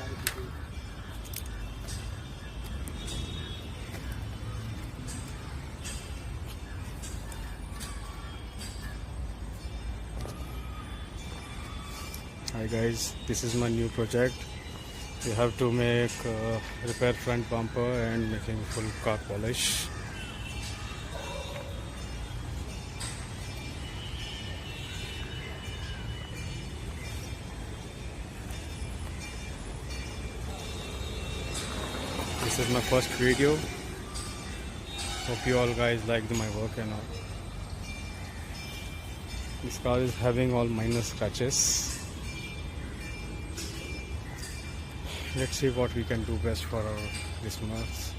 Hi guys, this is my new project. We have to make repair front bumper and making full car polish. This is my first video. Hope you all guys liked my work and all. This car is having all minor scratches. Let's see what we can do best for our Christmas.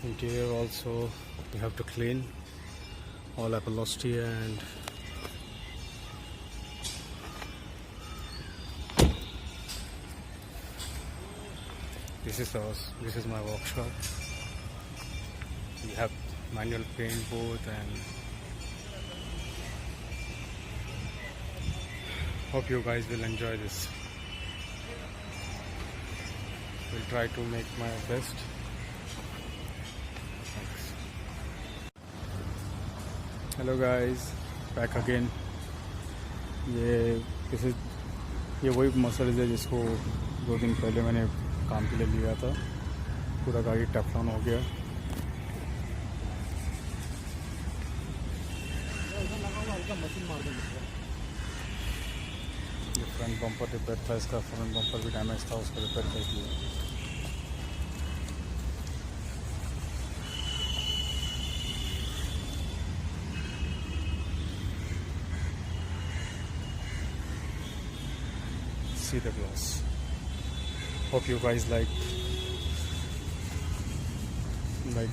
Interior also we have to clean all upholstery and this is my workshop. We have manual paint booth and hope you guys will enjoy this. We'll try to make my best. Thanks. Hello guys, back again. ये वही मसले है जिसको 2 दिन पहले मैंने काम के लिए लिया था. पूरा गाड़ी टेफ्लॉन हो गया. ये फ्रंट बम्पर रिपेयर था, इसका फ्रंट बम्पर भी डैमेज था, उसको रिपेयर कर दिया. See the glass. Hope you guys like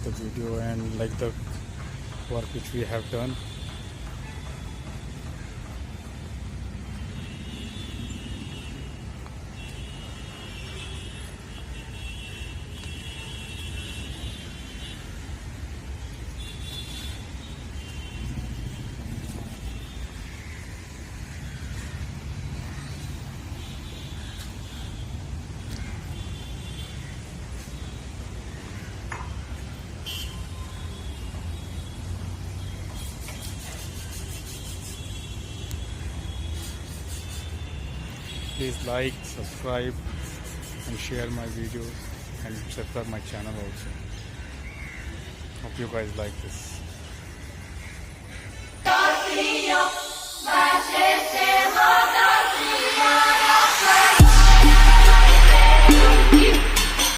the video and like the work which we have done. Please like, subscribe and share my videos and subscribe my channel also. Hope you guys like this.